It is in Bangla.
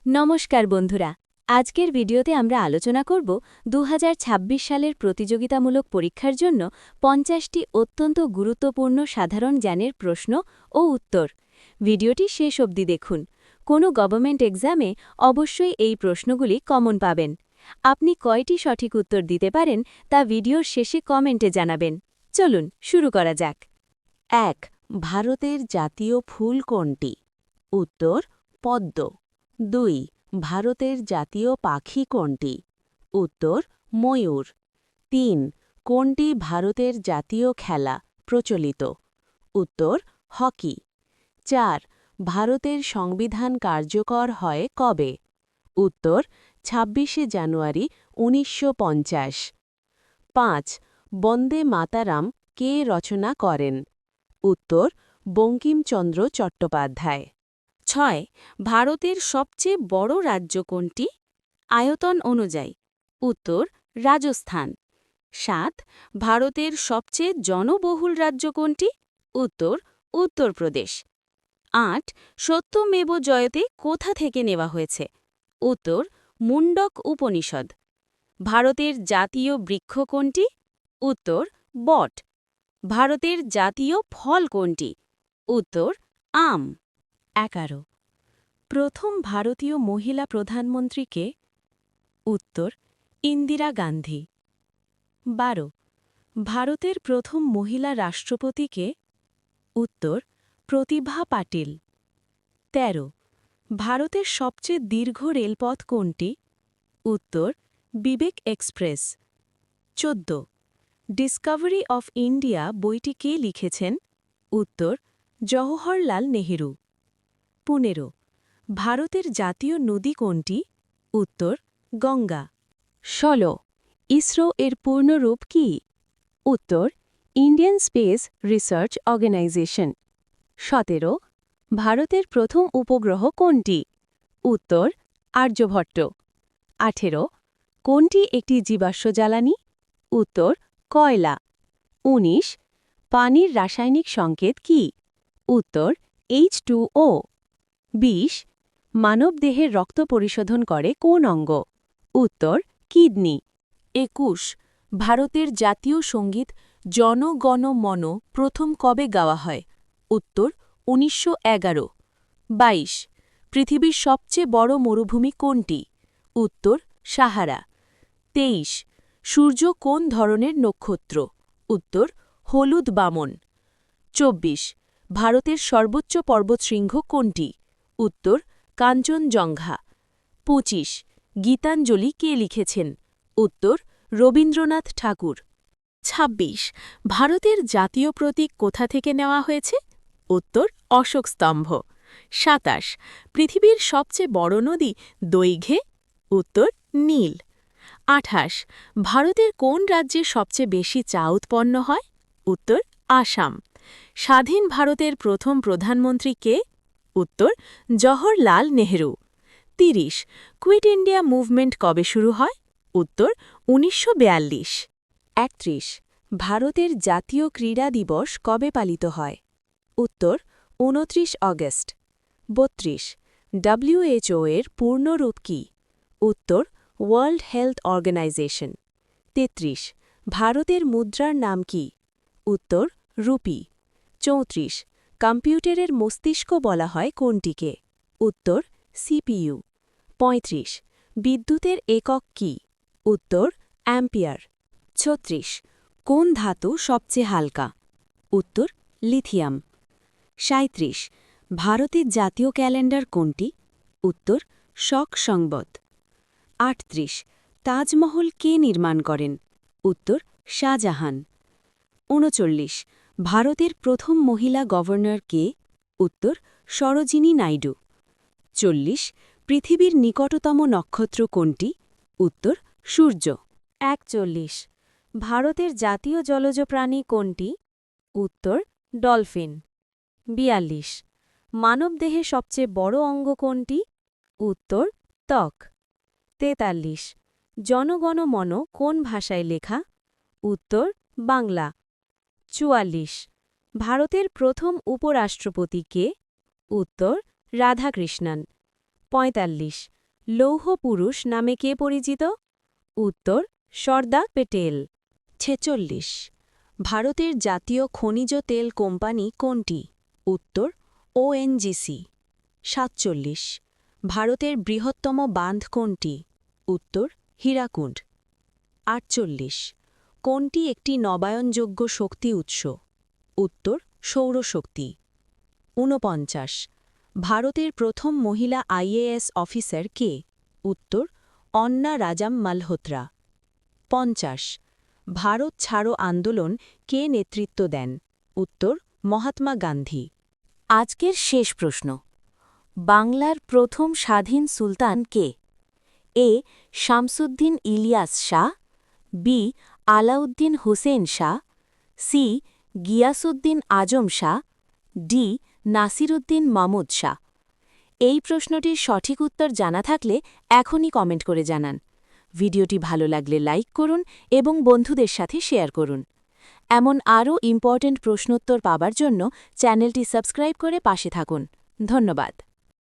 নমস্কার বন্ধুরা, আজকের ভিডিওতে আমরা আলোচনা করব 2026 সালের প্রতিযোগিতামূলক পরীক্ষার জন্য 50টি অত্যন্ত গুরুত্বপূর্ণ সাধারণ জ্ঞানের প্রশ্ন ও উত্তর। ভিডিওটি শেষ অবধি দেখুন। কোনো গভর্নমেন্ট এক্সামে অবশ্যই এই প্রশ্নগুলি কমন পাবেন। আপনি কয়টি সঠিক উত্তর দিতে পারেন তা ভিডিওর শেষে কমেন্টে জানাবেন। চলুন শুরু করা যাক। ১. ভারতের জাতীয় ফুল কোনটি? উত্তর পদ্ম। ২. ভারতের জাতীয় পাখি কোনটি? উত্তর ময়ূর। ৩. কোনটি ভারতের জাতীয় খেলা প্রচলিত? উত্তর হকি। ৪. ভারতের সংবিধান কার্যকর হয় কবে? উত্তর ২৬শে জানুয়ারি ১৯৫০। ৫. বন্দে মাতারাম কে রচনা করেন? উত্তর বঙ্কিমচন্দ্র চট্টোপাধ্যায়। ৬. ভারতের সবচেয়ে বড় রাজ্য কোনটি? আয়তন অনুযায়ী। উত্তর রাজস্থান। ৭. ভারতের সবচেয়ে জনবহুল রাজ্য কোনটি? উত্তর উত্তরপ্রদেশ। ৮. সত্যমেব জয়তে কোথা থেকে নেওয়া হয়েছে? উত্তর মুন্ডক উপনিষদ। ভারতের জাতীয় বৃক্ষ কোনটি? উত্তর বট। ভারতের জাতীয় ফল কোনটি? উত্তর আম। ১১. প্রথম ভারতীয় মহিলা প্রধানমন্ত্রী কে? উত্তর ইন্দিরা গান্ধী। ১২. ভারতের প্রথম মহিলা রাষ্ট্রপতি কে? উত্তর প্রতিভা পাটিল। ১৩. ভারতের সবচেয়ে দীর্ঘ রেলপথ কোনটি? উত্তর বিবেক এক্সপ্রেস। ১৪. ডিসকভারি অফ ইন্ডিয়া বইটি কে লিখেছেন? উত্তর জওহরলাল নেহেরু। ১৫. ভারতের জাতীয় নদী কোনটি? উত্তর গঙ্গা। ১৬. ইসরো এর পূর্ণরূপ কি? উত্তর ইন্ডিয়ান স্পেস রিসার্চ অর্গানাইজেশন। ১৭. ভারতের প্রথম উপগ্রহ কোনটি? উত্তর আর্যভট্ট। ১৮. কোনটি একটি জীবাশ্ম জ্বালানি? উত্তর কয়লা। ১৯. পানির রাসায়নিক সংকেত কি? উত্তর H2O। ২০. মানবদেহের রক্ত পরিশোধন করে কোন অঙ্গ? উত্তর কিডনি। ২১. ভারতের জাতীয় সঙ্গীত জন গণ মন প্রথম কবে গাওয়া হয়? উত্তর ১৯১১। ২২. পৃথিবীর সবচেয়ে বড় মরুভূমি কোনটি? উত্তর সাহারা। ২৩. সূর্য কোন ধরনের নক্ষত্র? উত্তর হলুদ বামন। ২৪. ভারতের সর্বোচ্চ পর্বতশৃঙ্গ কোনটি? উত্তর কাঞ্চনজঙ্ঘা। ২৫. গীতাঞ্জলি কে লিখেছেন? উত্তর রবীন্দ্রনাথ ঠাকুর। ২৬. ভারতের জাতীয় প্রতীক কোথা থেকে নেওয়া হয়েছে? উত্তর অশোক স্তম্ভ। ২৭. পৃথিবীর সবচেয়ে বড় নদী দৈঘ্যে? উত্তর নীল। ২৮. ভারতের কোন রাজ্যে সবচেয়ে বেশি চা উৎপন্ন হয়? উত্তর আসাম। স্বাধীন ভারতের প্রথম প্রধানমন্ত্রী কে? উত্তর Jawaharlal Nehru. ৩০. Quit India movement কবে শুরু হয়? উত্তর ১৯৪২। ৩১. ভারতের জাতীয় ক্রীড়া দিবস কবে পালিত হয়? উত্তর ২৯ অগস্ট। ৩২. WHO এর পূর্ণরূপ কি? উত্তর ওয়ার্ল্ড হেলথ অর্গানাইজেশন। ৩৩. ভারতের মুদ্রার নাম কি? উত্তর রুপি। ৩৪. কম্পিউটারের মস্তিষ্ক বলা হয় কোনটিকে? উত্তর CPU। ৩৫. বিদ্যুতের একক কি? উত্তর অ্যাম্পিয়ার। ৩৬. কোন ধাতু সবচেয়ে হালকা? উত্তর লিথিয়াম। ৩৭. ভারতের জাতীয় ক্যালেন্ডার কোনটি? উত্তর শক সংবৎ। ৩৮. তাজমহল কে নির্মাণ করেন? উত্তর শাহজাহান। ৩৯. ভারতের প্রথম মহিলা গভর্নর কে? উত্তর সরোজিনী নাইডু। ৪০. পৃথিবীর নিকটতম নক্ষত্র কোনটি? উত্তর সূর্য। ৪১. ভারতের জাতীয় জলজ প্রাণী কোনটি? উত্তর ডলফিন। ৪২. মানবদেহে সবচেয়ে বড় অঙ্গ কোনটি? উত্তর ত্বক। ৪৩. জনগণ মন কোন ভাষায় লেখা? উত্তর বাংলা। ৪৪. ভারতের প্রথম উপরাষ্ট্রপতি কে? উত্তর রাধাকৃষ্ণন। ৪৫. লৌহ পুরুষ নামে কে পরিচিত? উত্তর সর্দার প্যাটেল। ৪৬ ভারতের জাতীয় খনিজ তেল কোম্পানি কোনটি? উত্তর ওএনজিসি। ৪৭ ভারতের বৃহত্তম বাঁধ কোনটি? উত্তর হীরাকুণ্ড। ৪৮ কোনটি একটি নবায়নযোগ্য শক্তি উৎস? উত্তর সৌরশক্তি। ৪৯ ভারতের প্রথম মহিলা আইএএস অফিসার কে? উত্তর অন্না রাজাম মালহোত্রা। ৫০ ভারত ছাড়ো আন্দোলন কে নেতৃত্ব দেন? উত্তর মহাত্মা গান্ধী। আজকের শেষ প্রশ্ন, বাংলার প্রথম স্বাধীন সুলতান কে? এ Shamsuddin Ilyas Shah, B Alauddin Hussain Shah, C Giasuddin Azam Shah, D Nasiruddin Mahmud Shah. এই প্রশ্নটির সঠিক উত্তর জানা থাকলে এখনই কমেন্ট করে জানান। ভিডিওটি ভালো লাগলে লাইক করুন এবং বন্ধুদের সাথে শেয়ার করুন। এমন আরও ইম্পর্ট্যান্ট প্রশ্নোত্তর পাবার জন্য চ্যানেলটি সাবস্ক্রাইব করে পাশে থাকুন। ধন্যবাদ।